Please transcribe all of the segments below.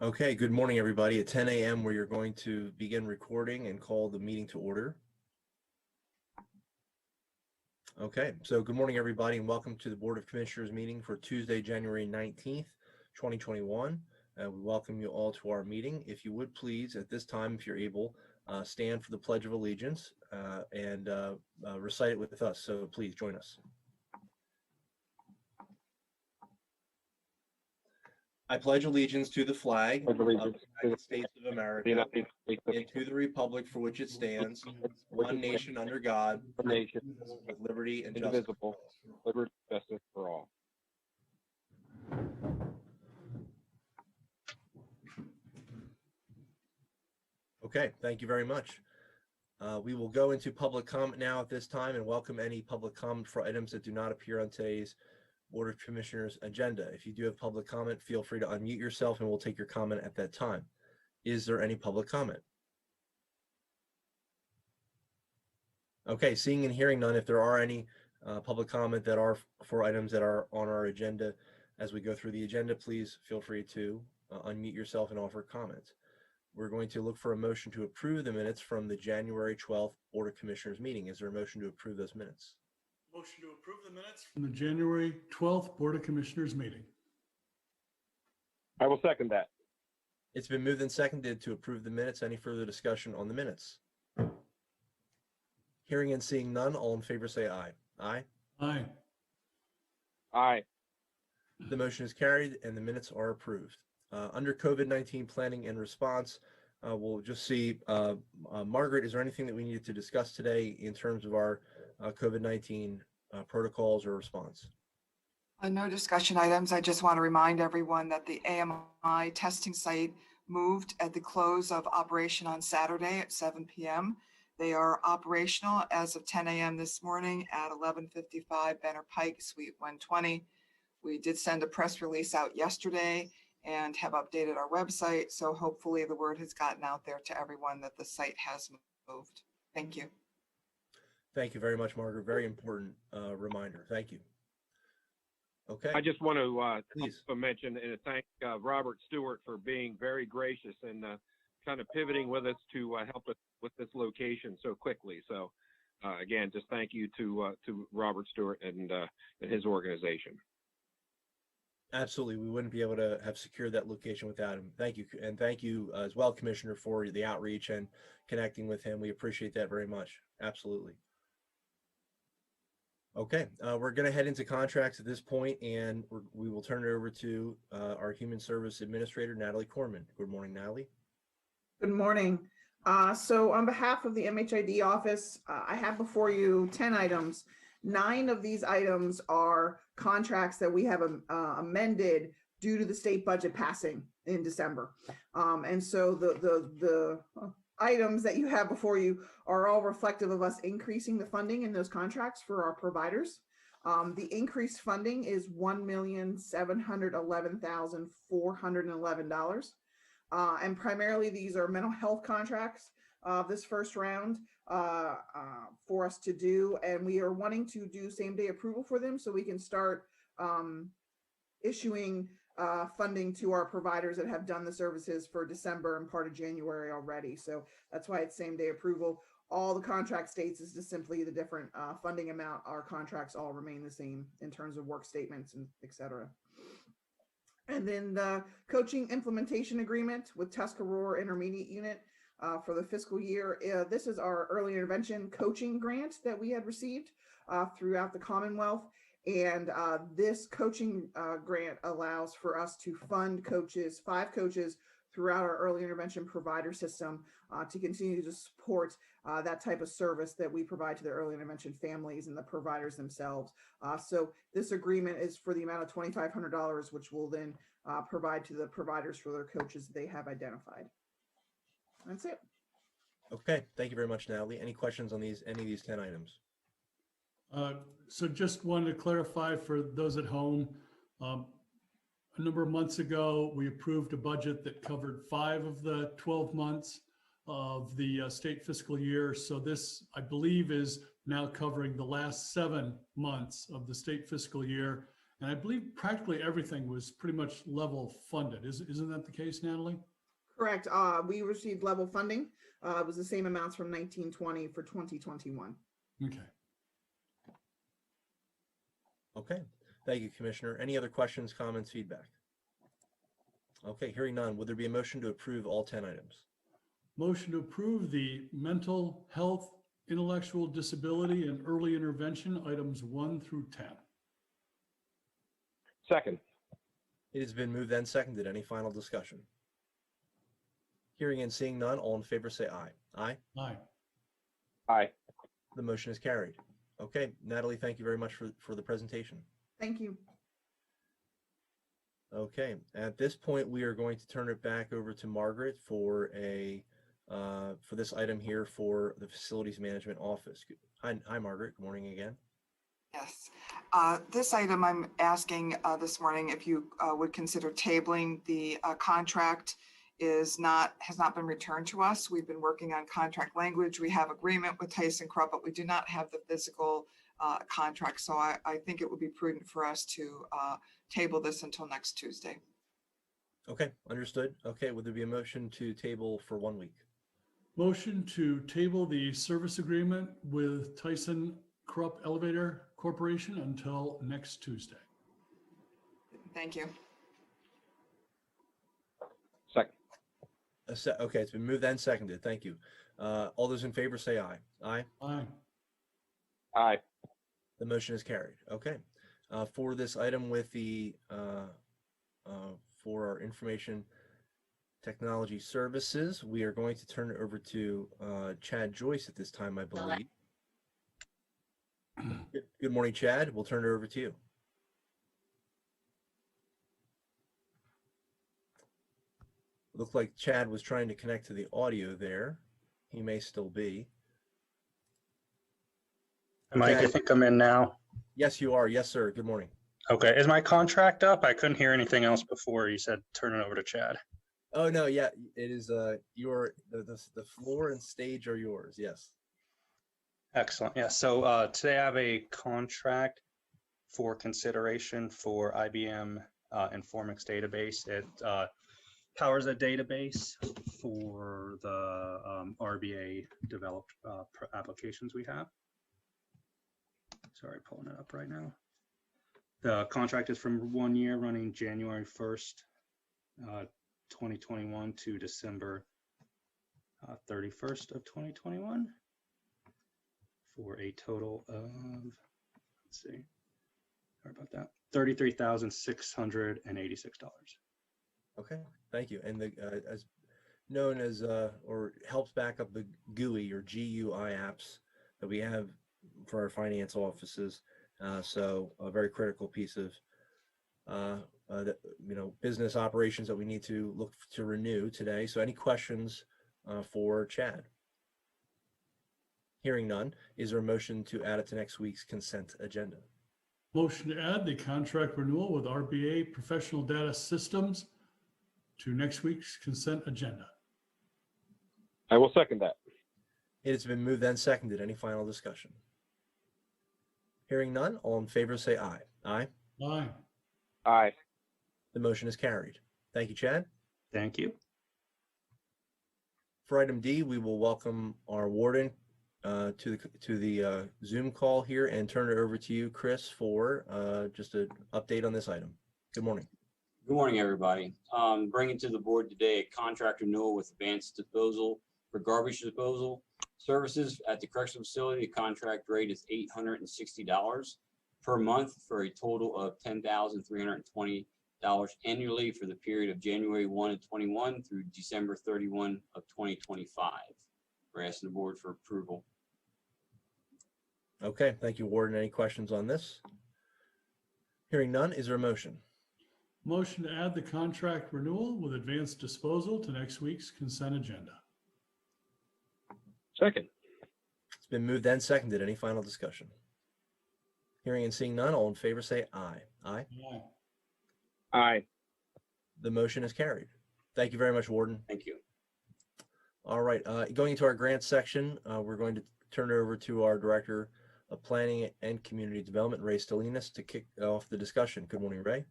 Okay, good morning, everybody. At 10 a.m., where you're going to begin recording and call the meeting to order. Okay, so good morning, everybody, and welcome to the Board of Commissioners meeting for Tuesday, January 19th, 2021. We welcome you all to our meeting. If you would please, at this time, if you're able, stand for the Pledge of Allegiance and recite it with us. So please join us. I pledge allegiance to the flag of the United States of America and to the republic for which it stands, one nation under God, with liberty and justice for all. Okay, thank you very much. We will go into public comment now at this time and welcome any public comment for items that do not appear on today's Board of Commissioners agenda. If you do have public comment, feel free to unmute yourself and we'll take your comment at that time. Is there any public comment? Okay, seeing and hearing none, if there are any public comment that are for items that are on our agenda as we go through the agenda, please feel free to unmute yourself and offer comments. We're going to look for a motion to approve the minutes from the January 12th Board of Commissioners meeting. Is there a motion to approve those minutes? Motion to approve the minutes from the January 12th Board of Commissioners meeting. I will second that. It's been moved and seconded to approve the minutes. Any further discussion on the minutes? Hearing and seeing none, all in favor say aye. Aye. Aye. Aye. The motion is carried and the minutes are approved. Under COVID-19 planning and response, we'll just see, Margaret, is there anything that we needed to discuss today in terms of our COVID-19 protocols or response? No discussion items. I just want to remind everyone that the AMI testing site moved at the close of operation on Saturday at 7 p.m. They are operational as of 10 a.m. this morning at 1155 Benner Pike, Suite 120. We did send a press release out yesterday and have updated our website. So hopefully the word has gotten out there to everyone that the site has moved. Thank you. Thank you very much, Margaret. Very important reminder. Thank you. Okay. I just want to Please. also mention and thank Robert Stewart for being very gracious and kind of pivoting with us to help us with this location so quickly. So again, just thank you to Robert Stewart and his organization. Absolutely. We wouldn't be able to have secured that location without him. Thank you. And thank you as well, Commissioner, for the outreach and connecting with him. We appreciate that very much. Absolutely. Okay, we're going to head into contracts at this point, and we will turn it over to our Human Service Administrator, Natalie Corman. Good morning, Natalie. Good morning. So on behalf of the MHID office, I have before you 10 items. 9 of these items are contracts that we have amended due to the state budget passing in December. And so the items that you have before you are all reflective of us increasing the funding in those contracts for our providers. The increased funding is $1,711,411. And primarily these are mental health contracts this first round for us to do. And we are wanting to do same day approval for them so we can start issuing funding to our providers that have done the services for December and part of January already. So that's why it's same day approval. All the contract states is just simply the different funding amount. Our contracts all remain the same in terms of work statements and et cetera. And then the coaching implementation agreement with Tuscarora Intermediate Unit for the fiscal year. This is our early intervention coaching grant that we had received throughout the Commonwealth. And this coaching grant allows for us to fund coaches, 5 coaches throughout our early intervention provider system to continue to support that type of service that we provide to the early intervention families and the providers themselves. So this agreement is for the amount of $2,500, which will then provide to the providers for their coaches they have identified. That's it. Okay, thank you very much, Natalie. Any questions on any of these 10 items? So just wanted to clarify for those at home, a number of months ago, we approved a budget that covered 5 of the 12 months of the state fiscal year. So this, I believe, is now covering the last 7 months of the state fiscal year. And I believe practically everything was pretty much level funded. Isn't that the case, Natalie? Correct. We received level funding. It was the same amounts from 1920 for 2021. Okay. Okay, thank you, Commissioner. Any other questions, comments, feedback? Okay, hearing none, would there be a motion to approve all 10 items? Motion to approve the mental health, intellectual disability, and early intervention items 1 through 10. Second. It has been moved and seconded. Any final discussion? Hearing and seeing none, all in favor say aye. Aye. Aye. Aye. The motion is carried. Okay, Natalie, thank you very much for the presentation. Thank you. Okay, at this point, we are going to turn it back over to Margaret for for this item here for the Facilities Management Office. Hi, Margaret. Good morning again. Yes. This item, I'm asking this morning if you would consider tabling. The contract has not been returned to us. We've been working on contract language. We have agreement with ThyssenKrupp, but we do not have the physical contract. So I think it would be prudent for us to table this until next Tuesday. Okay, understood. Okay, would there be a motion to table for 1 week? Motion to table the service agreement with ThyssenKrupp Elevator Corporation until next Tuesday. Thank you. Second. Okay, it's been moved and seconded. Thank you. All those in favor say aye. Aye. Aye. Aye. The motion is carried. Okay. For this item with for our information technology services, we are going to turn it over to Chad Joyce at this time, I believe. Good morning, Chad. We'll turn it over to you. Looked like Chad was trying to connect to the audio there. He may still be. Mike, I think I'm in now. Yes, you are. Yes, sir. Good morning. Okay, is my contract up? I couldn't hear anything else before. You said turn it over to Chad. Oh no, yeah, it is. The floor and stage are yours. Yes. Excellent. Yeah. So today I have a contract for consideration for IBM Informix database. It powers a database for the RBA developed applications we have. Sorry, pulling it up right now. The contract is from 1 year, running January 1st, 2021 to December 31st of 2021 for a total of, let's see, sorry about that, $33,686. Okay. Thank you. And as known as or helps back up the GUI or GUI apps that we have for our finance offices. So a very critical piece of business operations that we need to look to renew today. So any questions for Chad? Hearing none, is there a motion to add it to next week's consent agenda? Motion to add the contract renewal with RBA Professional Data Systems to next week's consent agenda. I will second that. It has been moved and seconded. Any final discussion? Hearing none, all in favor say aye. Aye. Aye. Aye. The motion is carried. Thank you, Chad. Thank you. For item D, we will welcome our warden to the Zoom call here and turn it over to you, Chris, for just an update on this item. Good morning. Good morning, everybody. Bringing to the board today a contract renewal with Advanced Disposal for garbage disposal services at the correctional facility. The contract rate is $860 per month for a total of $10,320 annually for the period of January 1 of 21 through December 31 of 2025. We're asking the board for approval. Okay, thank you, Warden. Any questions on this? Hearing none, is there a motion? Motion to add the contract renewal with Advanced Disposal to next week's consent agenda. Second. It's been moved and seconded. Any final discussion? Hearing and seeing none, all in favor say aye. Aye. Aye. Aye. The motion is carried. Thank you very much, Warden. Thank you. All right, going into our grants section, we're going to turn it over to our Director of Planning and Community Development, Ray Stalinas, to kick off the discussion. Good morning, Ray.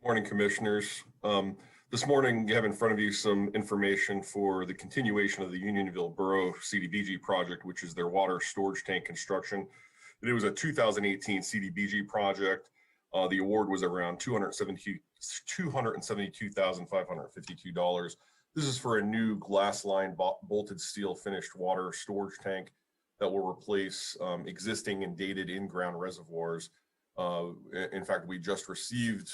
Morning, Commissioners. This morning, you have in front of you some information for the continuation of the Unionville Borough CDBG project, which is their water storage tank construction. It was a 2018 CDBG project. The award was around $272,552. This is for a new glass line bolted steel finished water storage tank that will replace existing and dated in-ground reservoirs. In fact, we just received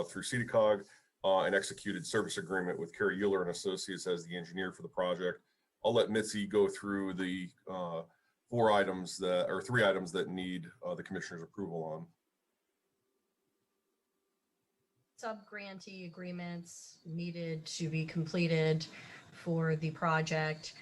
through CEDACOG an executed service agreement with Kerry Euler and Associates as the engineer for the project. I'll let Mitzi go through the three items that need the commissioner's approval on. Sub-grantee agreements needed to be completed for the project.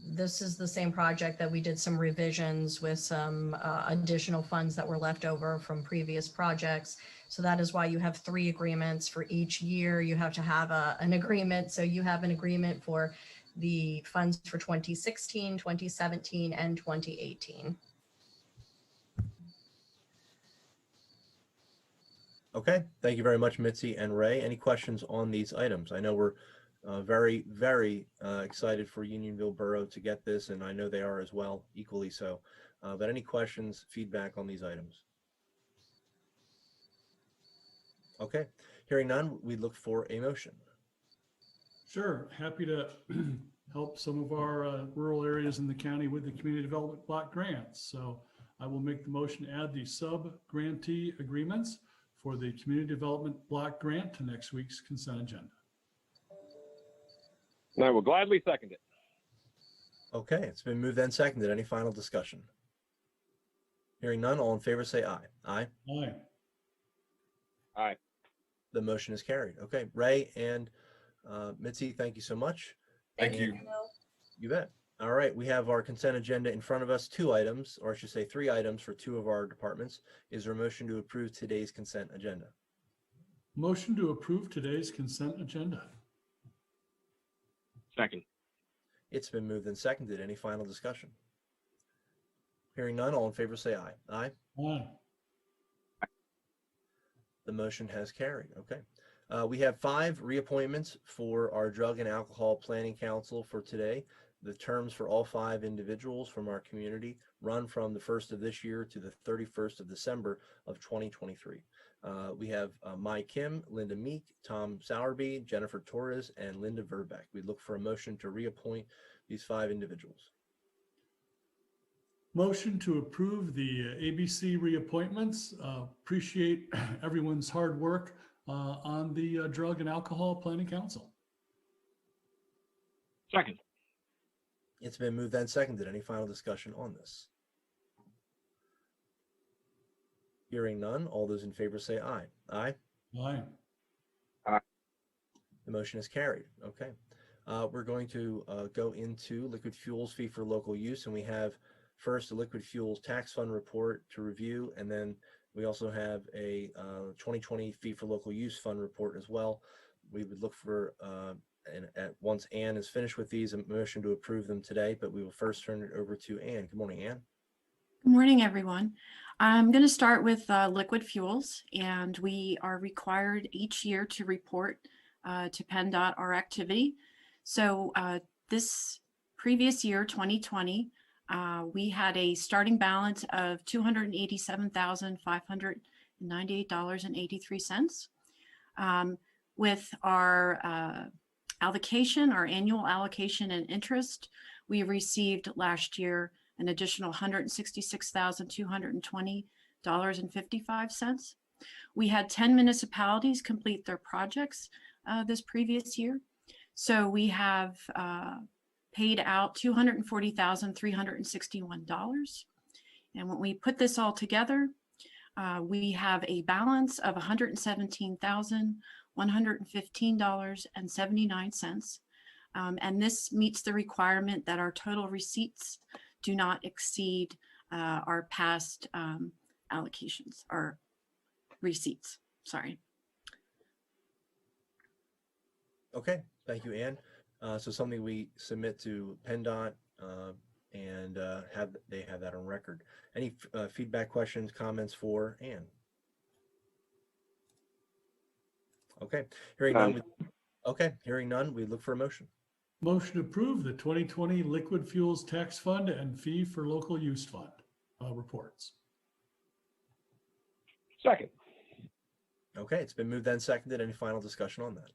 This is the same project that we did some revisions with some additional funds that were left over from previous projects. So that is why you have 3 agreements for each year. You have to have an agreement. So you have an agreement for the funds for 2016, 2017, and 2018. Okay, thank you very much, Mitzi and Ray. Any questions on these items? I know we're very, very excited for Unionville Borough to get this, and I know they are as well, equally so. But any questions, feedback on these items? Okay, hearing none, we look for a motion. Sure, happy to help some of our rural areas in the county with the community development block grants. So I will make the motion to add the sub-grantee agreements for the community development block grant to next week's consent agenda. And I will gladly second it. Okay, it's been moved and seconded. Any final discussion? Hearing none, all in favor say aye. Aye. Aye. Aye. The motion is carried. Okay, Ray and Mitzi, thank you so much. Thank you. You bet. All right, we have our consent agenda in front of us, 2 items, or I should say 3 items for 2 of our departments. Is there a motion to approve today's consent agenda? Motion to approve today's consent agenda. Second. It's been moved and seconded. Any final discussion? Hearing none, all in favor say aye. Aye. Aye. The motion has carried. Okay. We have 5 reappointments for our Drug and Alcohol Planning Council for today. The terms for all 5 individuals from our community run from the 1st of this year to the 31st of December of 2023. We have Mai Kim, Linda Meek, Tom Sowerby, Jennifer Torres, and Linda Verbeck. We look for a motion to reappoint these 5 individuals. Motion to approve the ABC reappointments. Appreciate everyone's hard work on the Drug and Alcohol Planning Council. Second. It's been moved and seconded. Any final discussion on this? Hearing none, all those in favor say aye. Aye. Aye. The motion is carried. Okay. We're going to go into liquid fuels fee for local use, and we have first a liquid fuels tax fund report to review, and then we also have a 2020 fee for local use fund report as well. We would look for, once Ann is finished with these, a motion to approve them today, but we will first turn it over to Ann. Good morning, Ann. Good morning, everyone. I'm going to start with liquid fuels, and we are required each year to report to PennDOT our activity. So this previous year, 2020, we had a starting balance of $287,598.83. With our allocation, our annual allocation and interest, we received last year an additional $166,220.55. We had 10 municipalities complete their projects this previous year. So we have paid out $240,361. And when we put this all together, we have a balance of $117,115.79. And this meets the requirement that our total receipts do not exceed our past allocations or receipts. Sorry. Okay, thank you, Ann. So something we submit to PennDOT and they have that on record. Any feedback, questions, comments for Ann? Okay, hearing none. Hearing none, we look for a motion. Motion to approve the 2020 Liquid Fuels Tax Fund and Fee for Local Use Fund reports. Second. Okay, it's been moved and seconded. Any final discussion on that?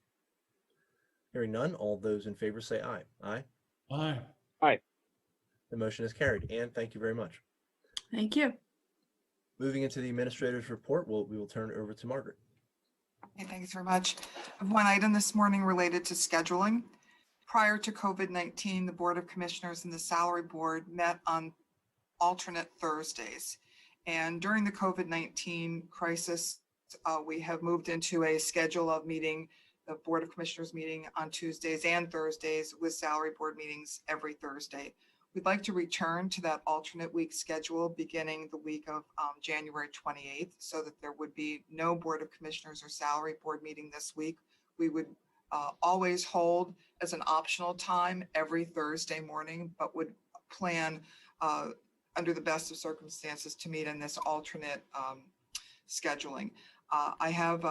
Hearing none, all those in favor say aye. Aye. Aye. The motion is carried. Ann, thank you very much. Thank you. Moving into the administrator's report, we will turn it over to Margaret. Okay, thanks very much. I have one item this morning related to scheduling. Prior to COVID-19, the Board of Commissioners and the Salary Board met on alternate Thursdays. And during the COVID-19 crisis, we have moved into a schedule of meeting, the Board of Commissioners meeting on Tuesdays and Thursdays with Salary Board meetings every Thursday. We'd like to return to that alternate week schedule beginning the week of January 28th, so that there would be no Board of Commissioners or Salary Board meeting this week. We would always hold as an optional time every Thursday morning, but would plan under the best of circumstances to meet in this alternate scheduling. I have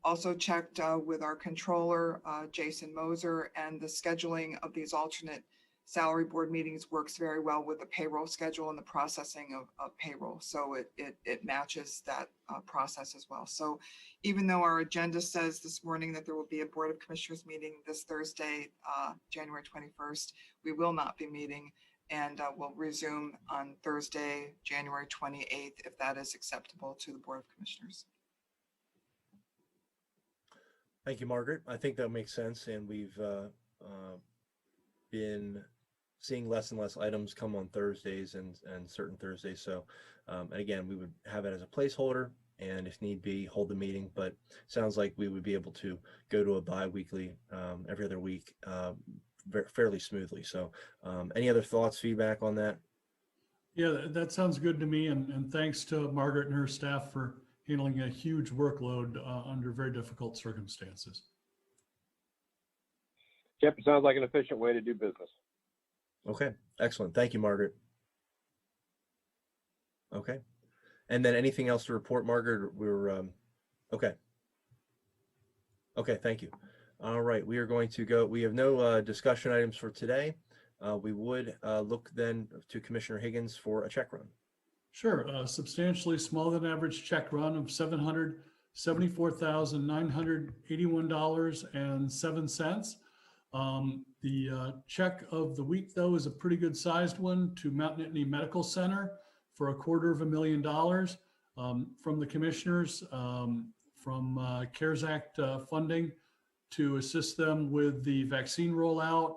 also checked with our controller, Jason Moser, and the scheduling of these alternate Salary Board meetings works very well with the payroll schedule and the processing of payroll. So it matches that process as well. So even though our agenda says this morning that there will be a Board of Commissioners meeting this Thursday, January 21st, we will not be meeting, and we'll resume on Thursday, January 28th, if that is acceptable to the Board of Commissioners. Thank you, Margaret. I think that makes sense, and we've been seeing less and less items come on Thursdays and certain Thursdays. So, and again, we would have it as a placeholder, and if need be, hold the meeting. But sounds like we would be able to go to a bi-weekly, every other week, fairly smoothly. So, any other thoughts, feedback on that? Yeah, that sounds good to me. And thanks to Margaret and her staff for handling a huge workload under very difficult circumstances. Yep, it sounds like an efficient way to do business. Okay, excellent. Thank you, Margaret. Okay. And then anything else to report, Margaret? We're okay. Okay, thank you. All right, we are going to go. We have no discussion items for today. We would look then to Commissioner Higgins for a check run. Sure, substantially smaller than average check run of $774,981.07. The check of the week, though, is a pretty good sized one to Mount Nittany Medical Center for $250,000 from the commissioners from CARES Act funding to assist them with the vaccine rollout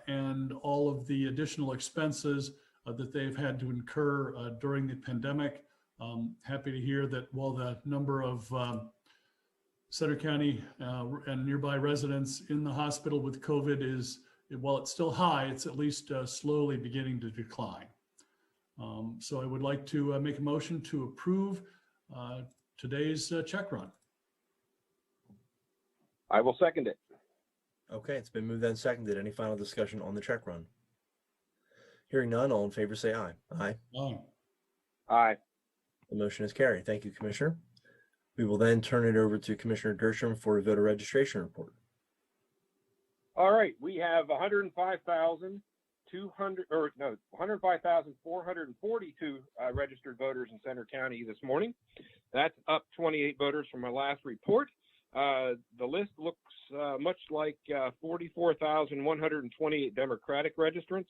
and all of the additional expenses that they've had to incur during the pandemic. Happy to hear that while the number of Center County and nearby residents in the hospital with COVID is, while it's still high, it's at least slowly beginning to decline. So I would like to make a motion to approve today's check run. I will second it. Okay, it's been moved and seconded. Any final discussion on the check run? Hearing none, all in favor say aye. Aye. Aye. Aye. The motion is carried. Thank you, Commissioner. We will then turn it over to Commissioner Gershom for a voter registration report. All right, we have 105,442 registered voters in Center County this morning. That's up 28 voters from my last report. The list looks much like 44,128 Democratic registrants,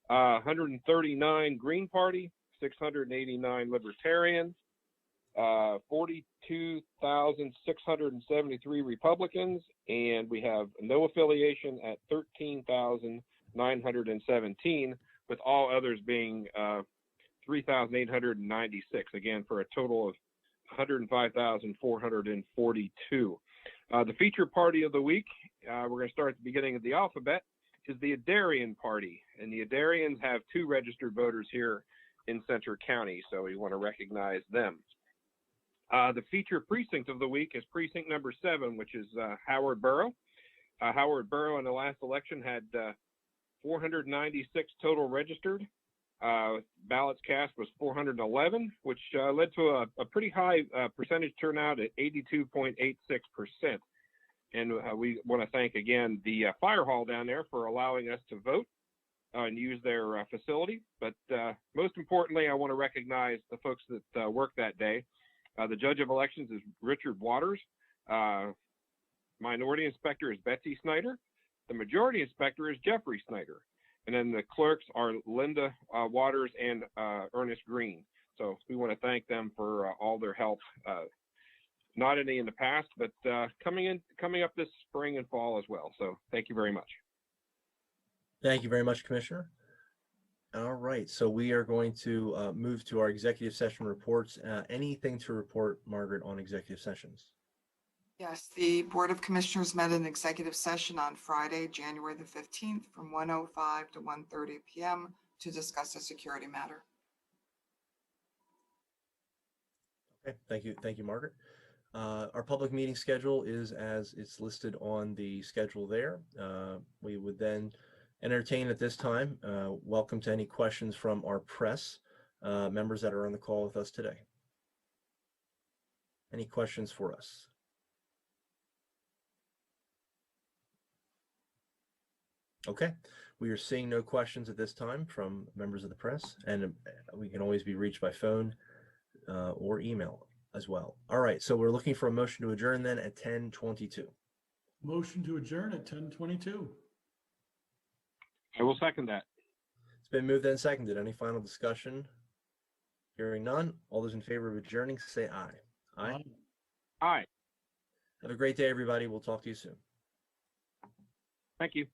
139 Green Party, 689 Libertarians, 42,673 Republicans, and we have no affiliation at 13,917, with all others being 3,896, again, for a total of 105,442. The feature party of the week, we're going to start at the beginning of the alphabet, is the Adarian Party. And the Adarians have 2 registered voters here in Center County, so we want to recognize them. The feature precinct of the week is precinct number 7, which is Howard Borough. Howard Borough in the last election had 496 total registered. Ballots cast was 411, which led to a pretty high percentage turnout at 82.86%. And we want to thank again the fire hall down there for allowing us to vote and use their facility. But most importantly, I want to recognize the folks that worked that day. The judge of elections is Richard Waters. Minority inspector is Betsy Snyder. The majority inspector is Jeffrey Snyder. And then the clerks are Linda Waters and Ernest Green. So we want to thank them for all their help, not only in the past, but coming up this spring and fall as well. So thank you very much. Thank you very much, Commissioner. All right, so we are going to move to our executive session reports. Anything to report, Margaret, on executive sessions? Yes, the Board of Commissioners met in executive session on Friday, January the 15th from 1:05 to 1:30 p.m. to discuss a security matter. Okay, thank you, Margaret. Our public meeting schedule is as it's listed on the schedule there. We would then entertain at this time. Welcome to any questions from our press members that are on the call with us today. Any questions for us? Okay, we are seeing no questions at this time from members of the press, and we can always be reached by phone or email as well. All right, so we're looking for a motion to adjourn then at 10:22. Motion to adjourn at 10:22. I will second that. It's been moved and seconded. Any final discussion? Hearing none. All those in favor of adjourning, say aye. Aye. Aye. Have a great day, everybody. We'll talk to you soon. Thank you.